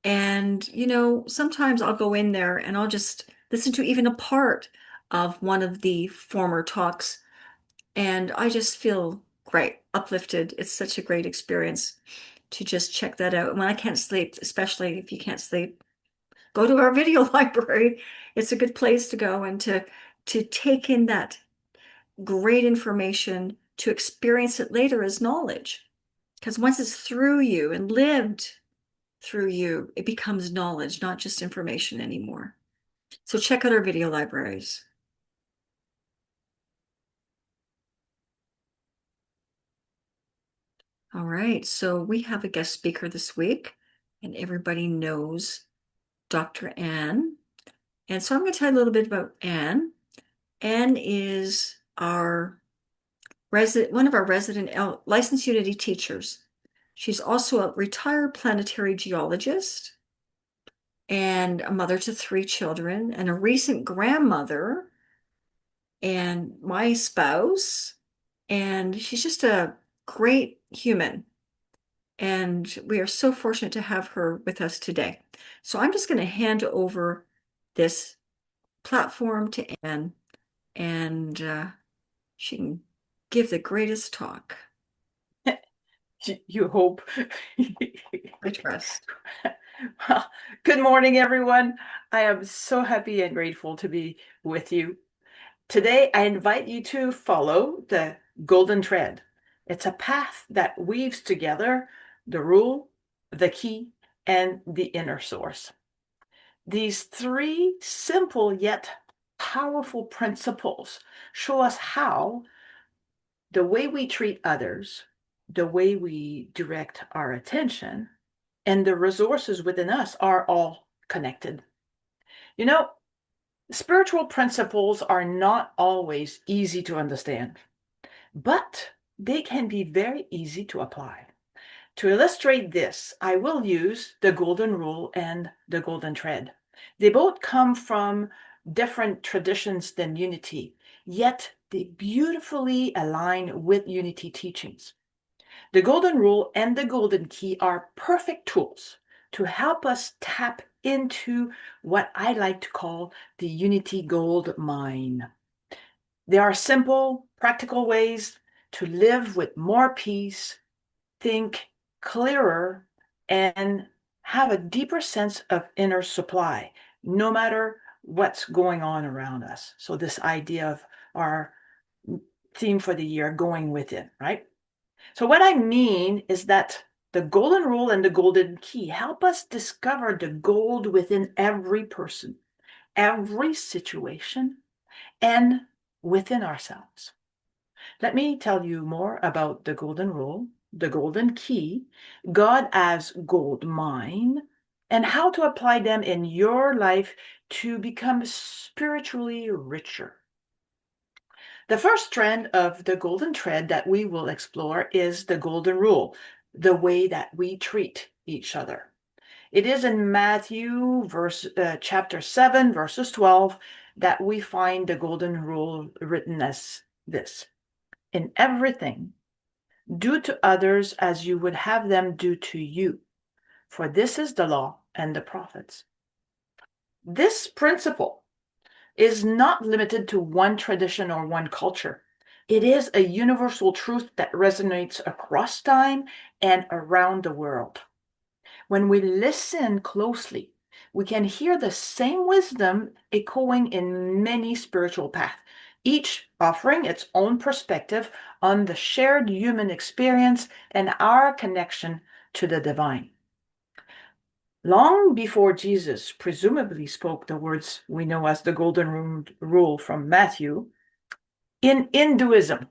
And, sometimes I'll go in there and I'll just listen to even a part of one of the former talks, and I just feel great, uplifted. It's such a great experience to just check that out. And when I can't sleep, especially if you can't sleep, go to our video library. It's a good place to go and to take in that great information, to experience it later as knowledge. Because once it's through you and lived through you, it becomes knowledge, not just information anymore. So check out our video libraries. All right, so we have a guest speaker this week, and everybody knows Dr. Anne. And so I'm going to tell you a little bit about Anne. Anne is one of our resident licensed Unity teachers. She's also a retired planetary geologist and a mother to 3 children and a recent grandmother and my spouse. And she's just a great human. And we are so fortunate to have her with us today. So I'm just going to hand over this platform to Anne, and she can give the greatest talk. You hope. I trust. Well, good morning, everyone. I am so happy and grateful to be with you. Today, I invite you to follow the golden thread. It's a path that weaves together the rule, the key, and the inner source. These three simple yet powerful principles show us how the way we treat others, the way we direct our attention, and the resources within us are all connected. You know, spiritual principles are not always easy to understand, but they can be very easy to apply. To illustrate this, I will use the golden rule and the golden thread. They both come from different traditions than unity, yet they beautifully align with unity teachings. The golden rule and the golden key are perfect tools to help us tap into what I like to call the unity gold mine. They are simple, practical ways to live with more peace, think clearer, and have a deeper sense of inner supply, no matter what's going on around us. So this idea of our theme for the year, going within, right? So what I mean is that the golden rule and the golden key help us discover the gold within every person, every situation, and within ourselves. Let me tell you more about the golden rule, the golden key, God as gold mine, and how to apply them in your life to become spiritually richer. The first strand of the golden thread that we will explore is the golden rule, the way that we treat each other. It is in Matthew chapter 7, verses 12, that we find the golden rule written as this. In everything, do to others as you would have them do to you, for this is the law and the prophets. This principle is not limited to one tradition or one culture. It is a universal truth that resonates across time and around the world. When we listen closely, we can hear the same wisdom echoing in many spiritual paths, each offering its own perspective on the shared human experience and our connection to the divine. Long before Jesus presumably spoke the words we know as the Golden Rule from Matthew, in Hinduism,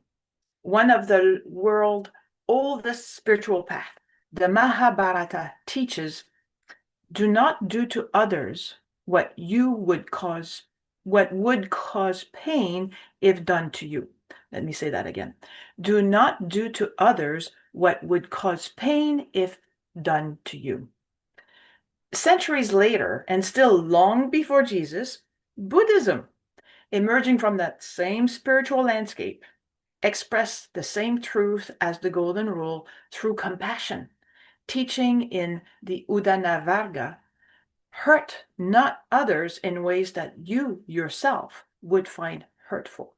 one of the world's oldest spiritual paths, the Mahabharata teaches, do not do to others what would cause pain if done to you. Let me say that again. Do not do to others what would cause pain if done to you. Centuries later, and still long before Jesus, Buddhism, emerging from that same spiritual landscape, expressed the same truth as the Golden Rule through compassion, teaching in the Udana Varga Hurt not others in ways that you yourself would find hurtful.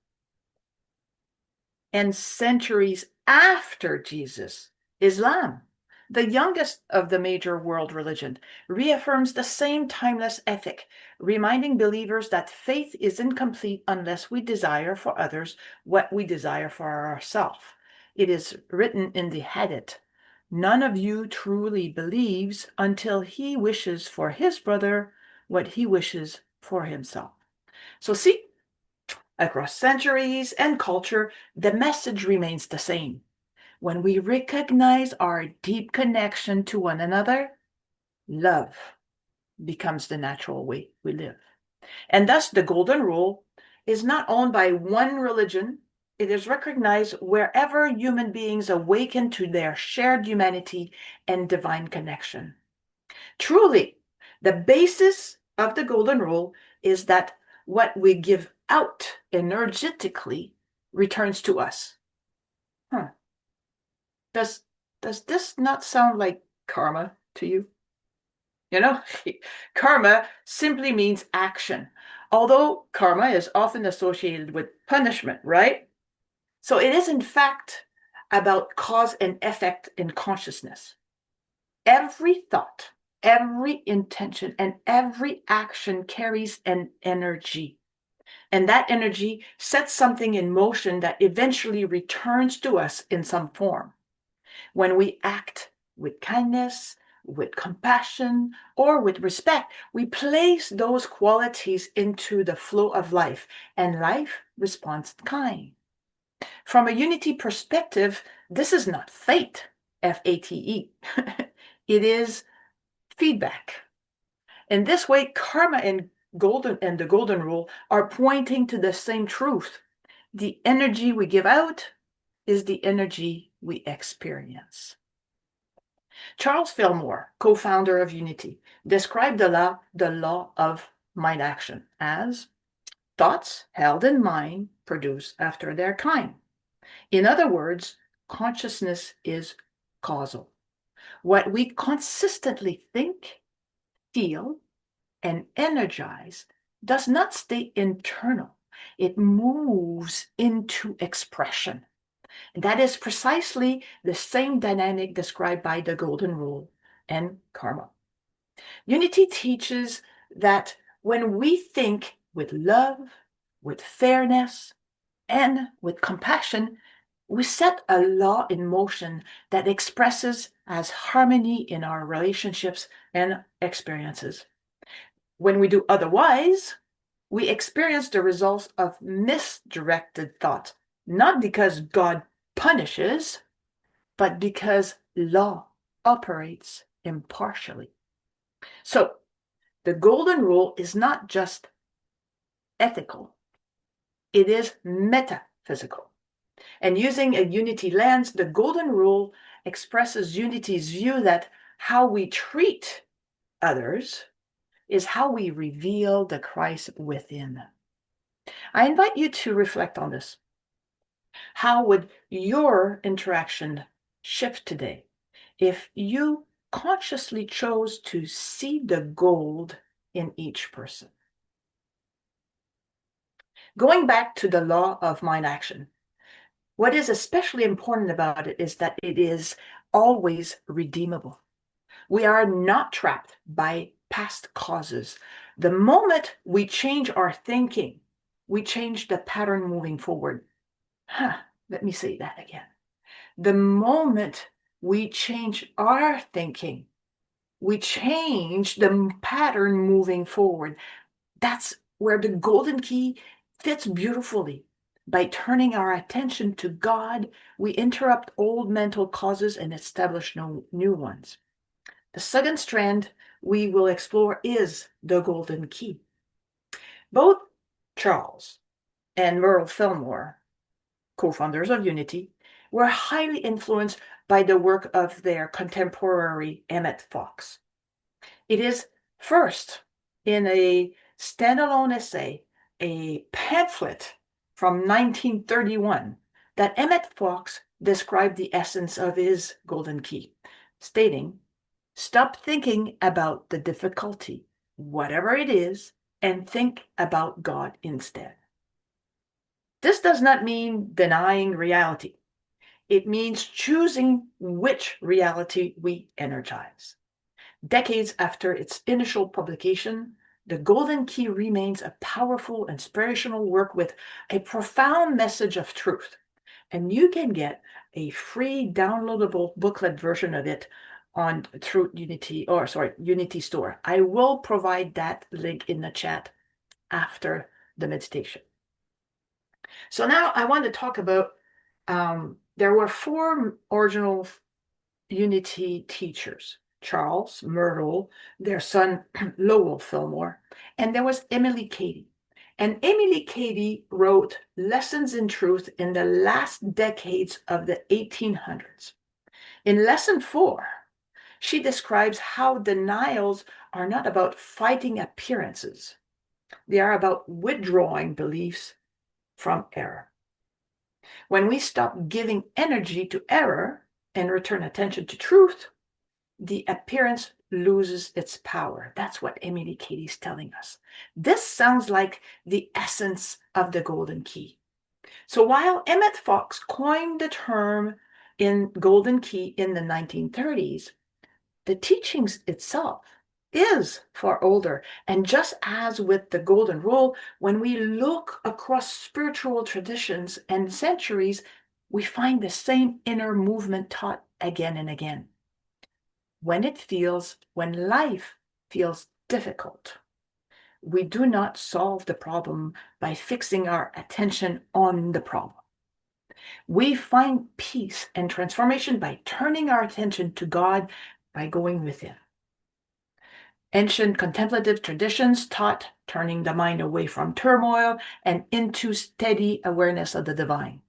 And centuries after Jesus, Islam, the youngest of the major world religions, reaffirms the same timeless ethic, reminding believers that faith is incomplete unless we desire for others what we desire for ourselves. It is written in the Hadith, none of you truly believes until he wishes for his brother what he wishes for himself. So see, across centuries and culture, the message remains the same. When we recognize our deep connection to one another, love becomes the natural way we live. And thus, the Golden Rule is not owned by one religion. It is recognized wherever human beings awaken to their shared humanity and divine connection. Truly, the basis of the Golden Rule is that what we give out energetically returns to us. Huh. Does this not sound like karma to you? You know, karma simply means action, although karma is often associated with punishment, right? So it is in fact about cause and effect in consciousness. Every thought, every intention, and every action carries an energy. And that energy sets something in motion that eventually returns to us in some form. When we act with kindness, with compassion, or with respect, we place those qualities into the flow of life, and life responds kind. From a unity perspective, this is not fate, F-A-T-E. It is feedback. In this way, karma and the golden rule are pointing to the same truth. The energy we give out is the energy we experience. Charles Fillmore, co-founder of Unity, described the law of mind action as thoughts held in mind produce after their kind. In other words, consciousness is causal. What we consistently think, feel, and energize does not stay internal. It moves into expression. And that is precisely the same dynamic described by the Golden Rule and karma. Unity teaches that when we think with love, with fairness, and with compassion, we set a law in motion that expresses as harmony in our relationships and experiences. When we do otherwise, we experience the results of misdirected thought, not because God punishes, but because law operates impartially. So, the Golden Rule is not just ethical, it is metaphysical. And using a unity lens, the Golden Rule expresses unity's view that how we treat others is how we reveal the Christ within. I invite you to reflect on this. How would your interaction shift today if you consciously chose to see the gold in each person? Going back to the law of mind action, what is especially important about it is that it is always redeemable. We are not trapped by past causes. The moment we change our thinking, we change the pattern moving forward. Let me say that again. The moment we change our thinking, we change the pattern moving forward. That's where the golden key fits beautifully. By turning our attention to God, we interrupt old mental causes and establish new ones. The second strand we will explore is the golden key. Both Charles and Merle Fillmore, co-founders of Unity, were highly influenced by the work of their contemporary Emmett Fox. It is first in a standalone essay, a pamphlet from 1931, that Emmett Fox described the essence of his golden key, stating, "Stop thinking about the difficulty whatever it is, and think about God instead. This does not mean denying reality. It means choosing which reality we energize. Decades after its initial publication, The Golden Key remains a powerful inspirational work with a profound message of truth. And you can get a free downloadable booklet version of it on through Unity Store. I will provide that link in the chat after the meditation. So now I want to talk about there were four original Unity teachers: Charles, Myrtle, their son Lowell Fillmore, and there was Emily Cady. And Emily Cady wrote Lessons in Truth in the last decades of the 1800s. In lesson 4, she describes how denials are not about fighting appearances. They are about withdrawing beliefs from error. When we stop giving energy to error and return attention to truth, the appearance loses its power. That's what Emily Cady is telling us. This sounds like the essence of the Golden Key. So while Emmett Fox coined the term in Golden Key in the 1930s, the teachings itself is far older. And just as with the Golden Rule, when we look across spiritual traditions and centuries, we find the same inner movement taught again and again. When life feels difficult, we do not solve the problem by fixing our attention on the problem. We find peace and transformation by turning our attention to God, by going within. Ancient contemplative traditions taught turning the mind away from turmoil and into steady awareness of the divine.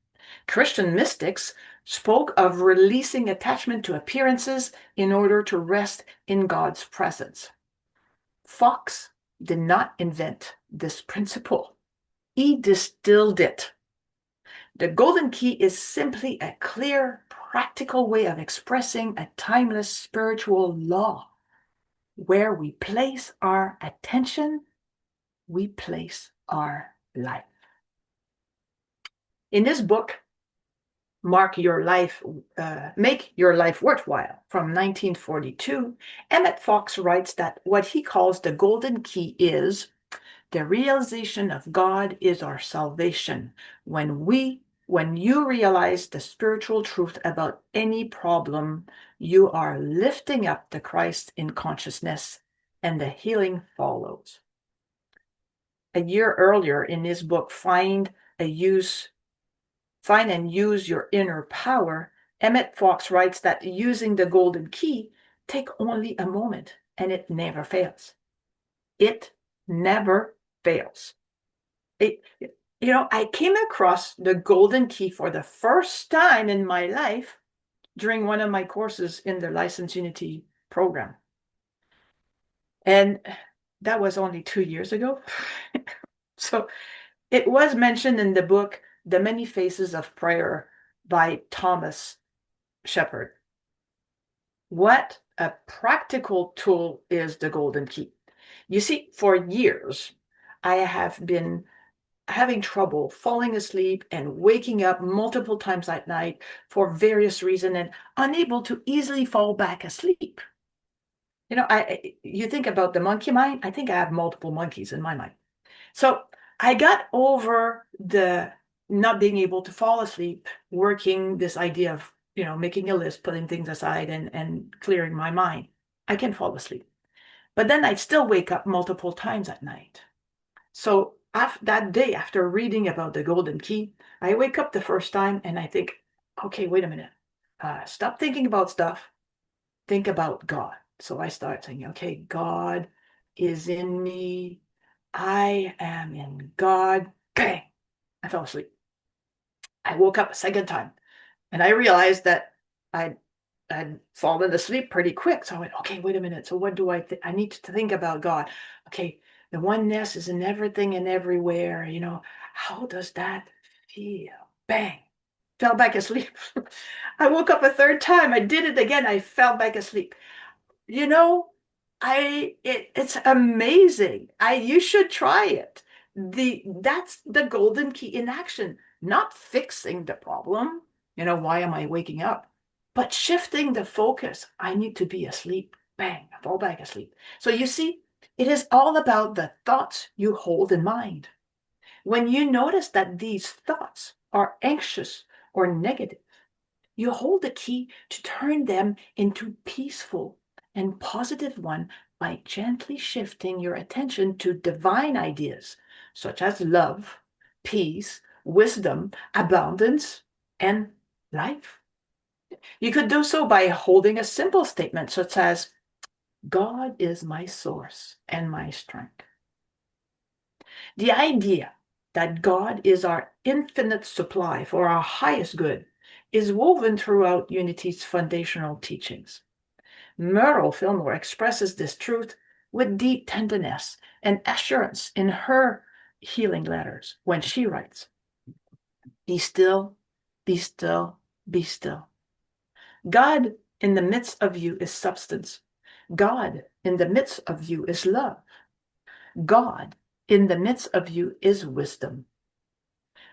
Christian mystics spoke of releasing attachment to appearances in order to rest in God's presence. Fox did not invent this principle. He distilled it. The Golden Key is simply a clear, practical way of expressing a timeless spiritual law. Where we place our attention, we place our life. In this book, Make Your Life Worthwhile, from 1942, Emmett Fox writes that what he calls the Golden Key is the realization of God is our salvation. When you realize the spiritual truth about any problem, you are lifting up the Christ in consciousness, and the healing follows. A year earlier in his book, Find and Use Your Inner Power, Emmett Fox writes that using the Golden Key takes only a moment, and it never fails. It never fails. I came across the Golden Key for the first time in my life during one of my courses in the Licensed Unity program. And that was only 2 years ago. So it was mentioned in the book, The Many Faces of Prayer by Thomas Shepard. What a practical tool is the Golden Key. You see, for years, I have been having trouble falling asleep and waking up multiple times at night for various reasons and unable to easily fall back asleep. You think about the monkey mind. I think I have multiple monkeys in my mind. So I got over the not being able to fall asleep, working this idea of, making a list, putting things aside and clearing my mind. I can fall asleep. But then I'd still wake up multiple times at night. So that day, after reading about the Golden Key, I wake up the first time and I think, okay, wait a minute. Stop thinking about stuff. Think about God. So I start saying, okay, God is in me. I am in God. Bang! I fell asleep. I woke up a second time and I realized that I'd fallen asleep pretty quick. So I went, okay, wait a minute. So what do I need to think about God? Okay, the oneness is in everything and everywhere. How does that feel? Bang! Fell back asleep. I woke up a third time. I did it again. I fell back asleep. You know, it's amazing. You should try it. That's the golden key in action, not fixing the problem. Why am I waking up? But shifting the focus. I need to be asleep. Bang, I fall back asleep. So you see, it is all about the thoughts you hold in mind. When you notice that these thoughts are anxious or negative, you hold the key to turn them into peaceful and positive one by gently shifting your attention to divine ideas such as love, peace, wisdom, abundance, and life. You could do so by holding a simple statement such as, God is my source and my strength. The idea that God is our infinite supply for our highest good is woven throughout Unity's foundational teachings. Myrtle Fillmore expresses this truth with deep tenderness and assurance in her healing letters when she writes, Be still, be still, be still. God in the midst of you is substance. God in the midst of you is love. God in the midst of you is wisdom.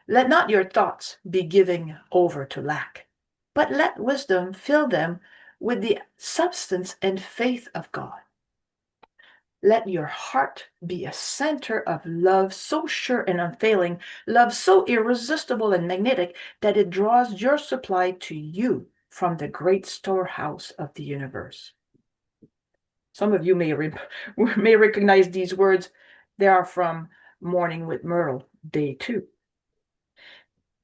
Let not your thoughts be giving over to lack, but let wisdom fill them with the substance and faith of God. Let your heart be a center of love so sure and unfailing, love so irresistible and magnetic that it draws your supply to you from the great storehouse of the universe. Some of you may recognize these words. They are from Morning with Myrtle, Day 2.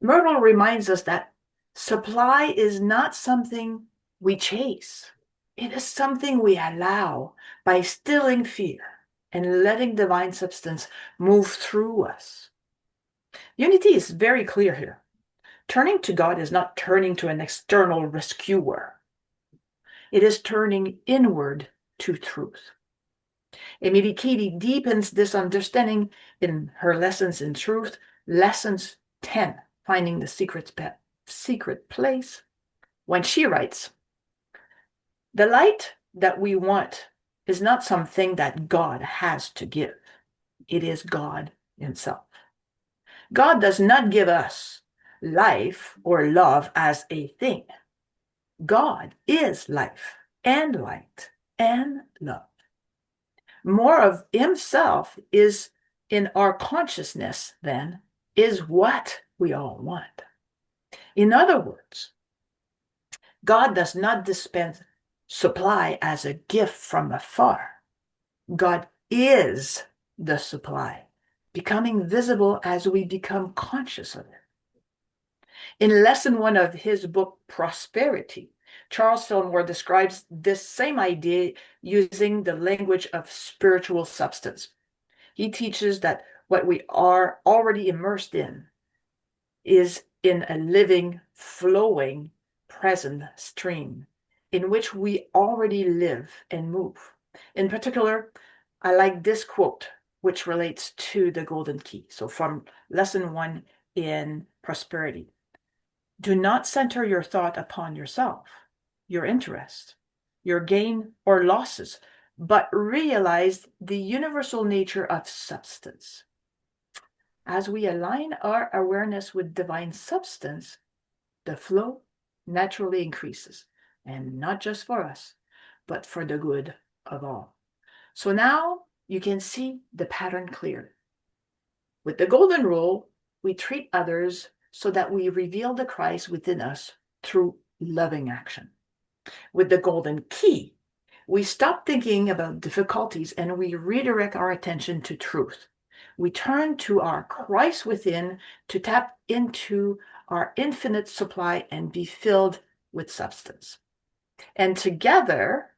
Myrtle reminds us that supply is not something we chase. It is something we allow by stilling fear and letting divine substance move through us. Unity is very clear here. Turning to God is not turning to an external rescuer. It is turning inward to truth. Emily Cady deepens this understanding in her Lessons in Truth, Lessons 10, Finding the Secret Place, when she writes, The light that we want is not something that God has to give. It is God himself. God does not give us life or love as a thing. God is life and light and love. More of himself is in our consciousness then is what we all want. In other words, God does not dispense supply as a gift from afar. God is the supply, becoming visible as we become conscious of it. In lesson 1 of his book, Prosperity, Charles Fillmore describes this same idea using the language of spiritual substance. He teaches that what we are already immersed in is in a living, flowing, present stream in which we already live and move. In particular, I like this quote, which relates to the golden key. So from lesson 1 in Prosperity. Do not center your thought upon yourself, your interest, your gain or losses, but realize the universal nature of substance. As we align our awareness with divine substance, the flow naturally increases, and not just for us, but for the good of all. So now you can see the pattern clearly. With the golden rule, we treat others so that we reveal the Christ within us through loving action. With the golden key, we stop thinking about difficulties and we redirect our attention to truth. We turn to our Christ within to tap into our infinite supply and be filled with substance. And together,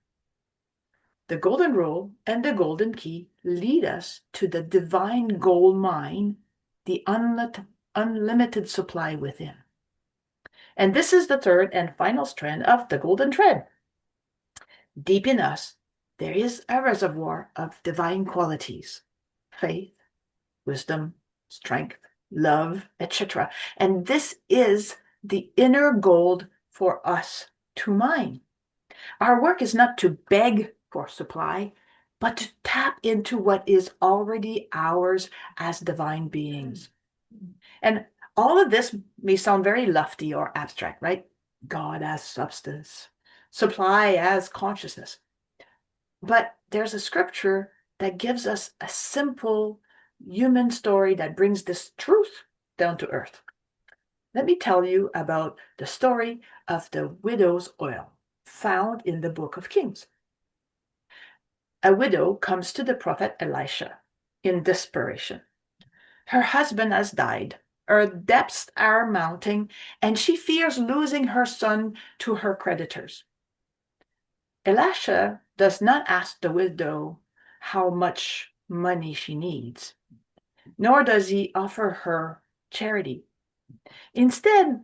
the golden rule and the golden key lead us to the divine gold mine, the unlimited supply within. And this is the third and final strand of the golden thread. Deep in us, there is a reservoir of divine qualities, faith, wisdom, strength, love, etc. And this is the inner gold for us to mine. Our work is not to beg for supply, but to tap into what is already ours as divine beings. And all of this may sound very lofty or abstract, right? God as substance, supply as consciousness. But there's a scripture that gives us a simple human story that brings this truth down to earth. Let me tell you about the story of the widow's oil found in the book of Kings. A widow comes to the prophet Elisha in desperation. Her husband has died, her debts are mounting, and she fears losing her son to her creditors. Elisha does not ask the widow how much money she needs, nor does he offer her charity. Instead,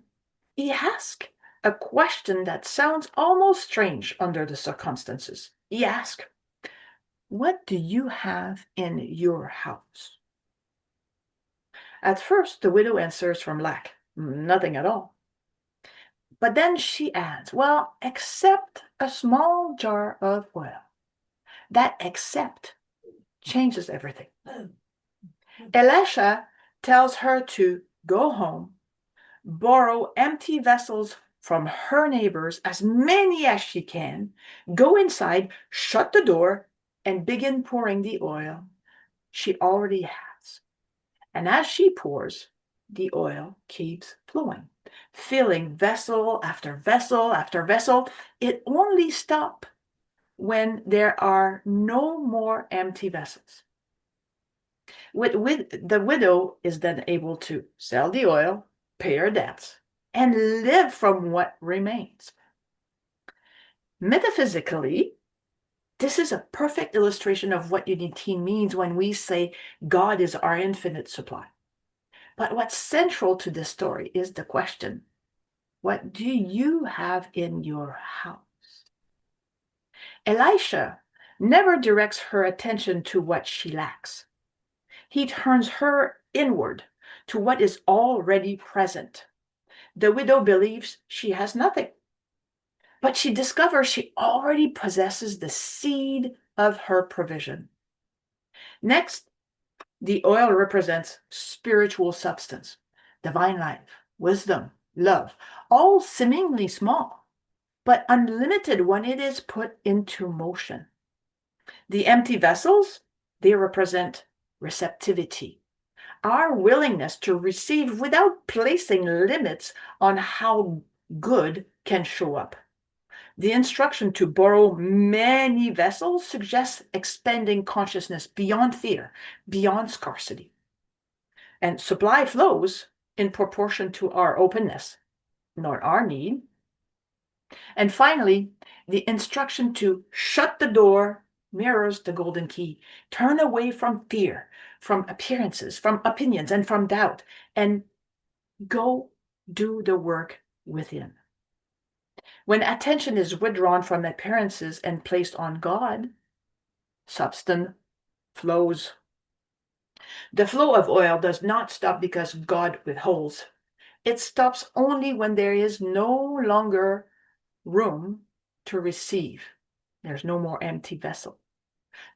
he asks a question that sounds almost strange under the circumstances. He asks, "What do you have in your house?" At first, the widow answers from lack, "Nothing at all." But then she adds, "Well, except a small jar of oil." That "except" changes everything. Elisha tells her to go home, borrow empty vessels from her neighbors, as many as she can, go inside, shut the door, and begin pouring the oil she already has. And as she pours, the oil keeps flowing, filling vessel after vessel after vessel. It only stops when there are no more empty vessels. The widow is then able to sell the oil, pay her debts, and live from what remains. Metaphysically, this is a perfect illustration of what unity means when we say God is our infinite supply. But what's central to this story is the question, what do you have in your house? Elisha never directs her attention to what she lacks. He turns her inward to what is already present. The widow believes she has nothing, but she discovers she already possesses the seed of her provision. Next, the oil represents spiritual substance, divine life, wisdom, love, all seemingly small, but unlimited when it is put into motion. The empty vessels, they represent receptivity, our willingness to receive without placing limits on how good can show up. The instruction to borrow many vessels suggests expanding consciousness beyond fear, beyond scarcity. And supply flows in proportion to our openness, not our need. And finally, the instruction to shut the door mirrors the golden key. Turn away from fear, from appearances, from opinions, and from doubt, and go do the work within. When attention is withdrawn from appearances and placed on God, substance flows. The flow of oil does not stop because God withholds. It stops only when there is no longer room to receive. There's no more empty vessel.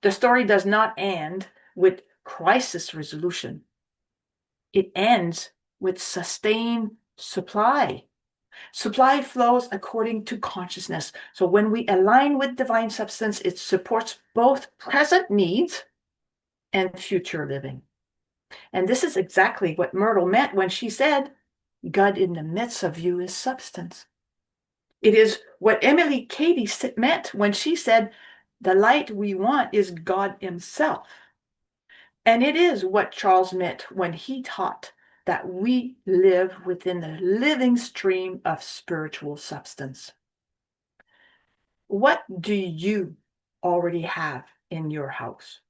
The story does not end with crisis resolution. It ends with sustained supply. Supply flows according to consciousness. So when we align with divine substance, it supports both present needs and future living. And this is exactly what Myrtle meant when she said, God in the midst of you is substance. It is what Emily Cady meant when she said, the light we want is God himself. And it is what Charles meant when he taught that we live within the living stream of spiritual substance. What do you already have in your house?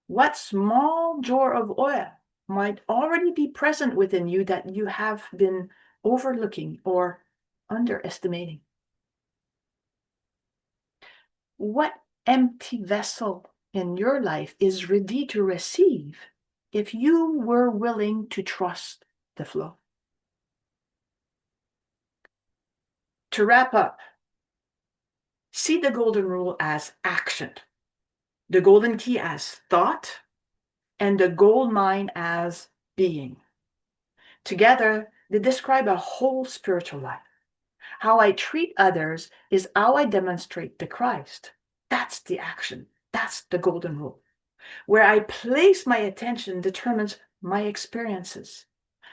What small jar of oil might already be present within you that you have been overlooking or underestimating? What empty vessel in your life is ready to receive if you were willing to trust the flow? To wrap up, See the golden rule as action, the golden key as thought, and the gold mine as being. Together, they describe a whole spiritual life. How I treat others is how I demonstrate the Christ. That's the action. That's the golden rule. Where I place my attention determines my experiences.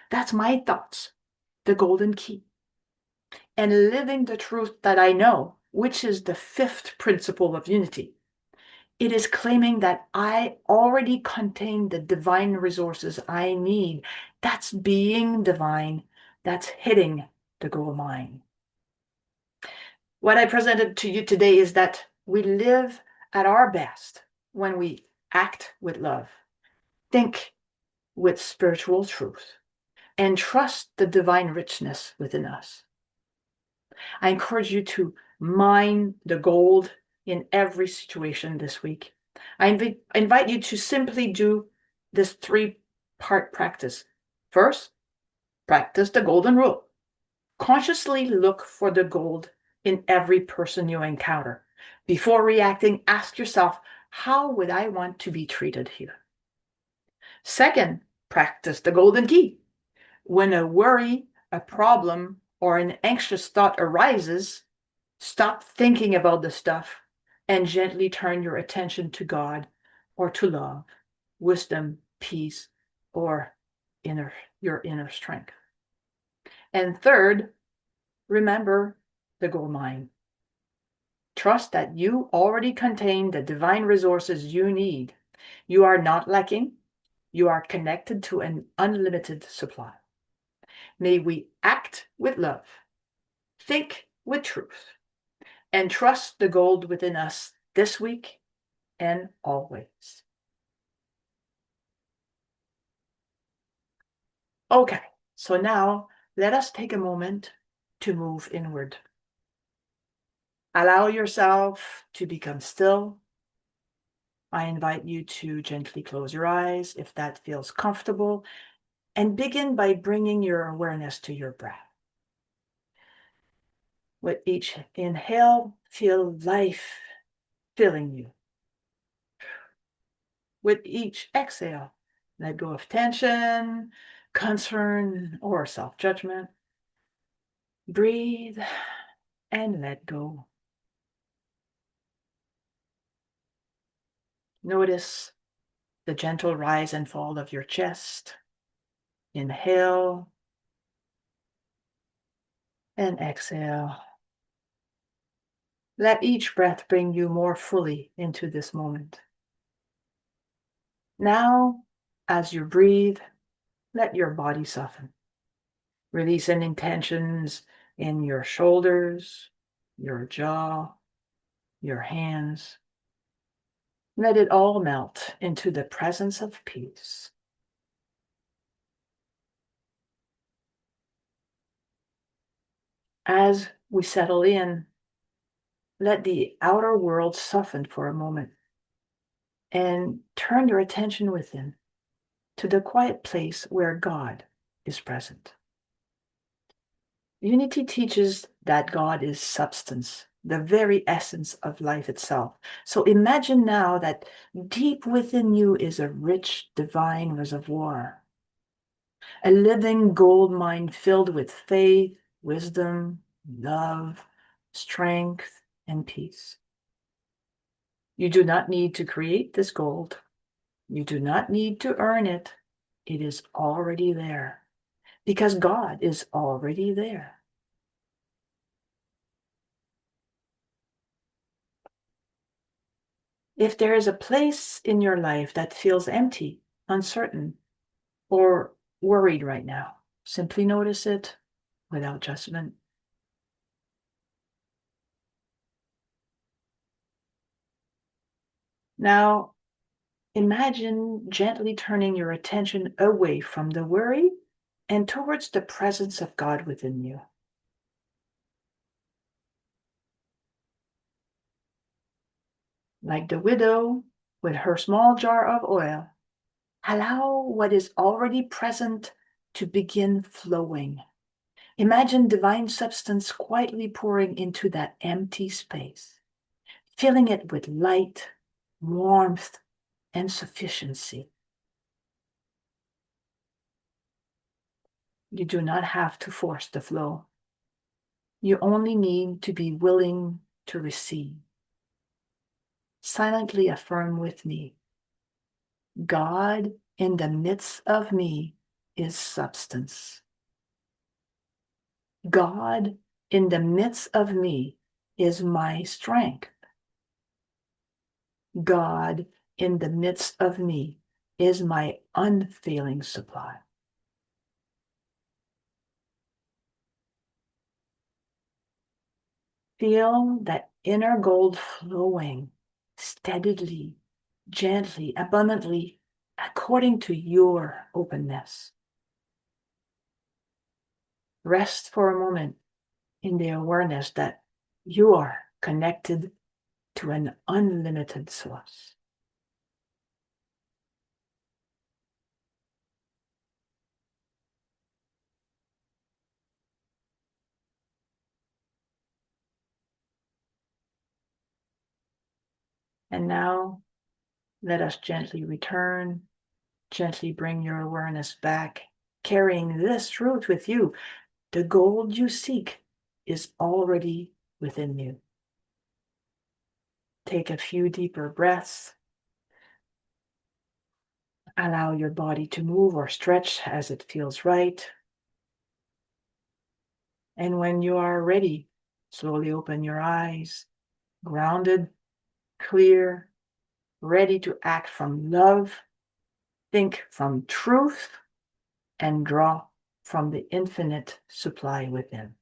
That's my thoughts, the golden key. And living the truth that I know, which is the fifth principle of unity. It is claiming that I already contain the divine resources I need. That's being divine. That's hitting the gold mine. What I presented to you today is that we live at our best when we act with love, think with spiritual truth, and trust the divine richness within us. I encourage you to mine the gold in every situation this week. I invite you to simply do this three-part practice. First, practice the golden rule. Consciously look for the gold in every person you encounter. Before reacting, ask yourself, how would I want to be treated here? Second, practice the golden key. When a worry, a problem, or an anxious thought arises, stop thinking about the stuff and gently turn your attention to God or to love, wisdom, peace, or your inner strength. And third, remember the gold mine. Trust that you already contain the divine resources you need. You are not lacking. You are connected to an unlimited supply. May we act with love, think with truth, and trust the gold within us this week and always. Okay, so now let us take a moment to move inward. Allow yourself to become still. I invite you to gently close your eyes if that feels comfortable, and begin by bringing your awareness to your breath. With each inhale, feel life filling you. With each exhale, let go of tension, concern, or self-judgment. Breathe and let go. Notice the gentle rise and fall of your chest. Inhale and exhale. Let each breath bring you more fully into this moment. Now, as you breathe, let your body soften. Release any tensions in your shoulders, your jaw, your hands. Let it all melt into the presence of peace. As we settle in, let the outer world soften for a moment and turn your attention within to the quiet place where God is present. Unity teaches that God is substance, the very essence of life itself. So imagine now that deep within you is a rich divine reservoir, a living gold mine filled with faith, wisdom, love, strength, and peace. You do not need to create this gold. You do not need to earn it. It is already there because God is already there. If there is a place in your life that feels empty, uncertain, or worried right now, simply notice it without judgment. Now, imagine gently turning your attention away from the worry and towards the presence of God within you. Like the widow with her small jar of oil, allow what is already present to begin flowing. Imagine divine substance quietly pouring into that empty space. filling it with light, warmth, and sufficiency. You do not have to force the flow. You only need to be willing to receive. Silently affirm with me, God in the midst of me is substance. God in the midst of me is my strength. God in the midst of me is my unfailing supply. Feel that inner gold flowing steadily, gently, abundantly, according to your openness. Rest for a moment in the awareness that you are connected to an unlimited source. And now let us gently return, gently bring your awareness back, carrying this truth with you. The gold you seek is already within you. Take a few deeper breaths. Allow your body to move or stretch as it feels right. And when you are ready, slowly open your eyes, grounded, clear, ready to act from love, think from truth, and draw from the infinite supply within.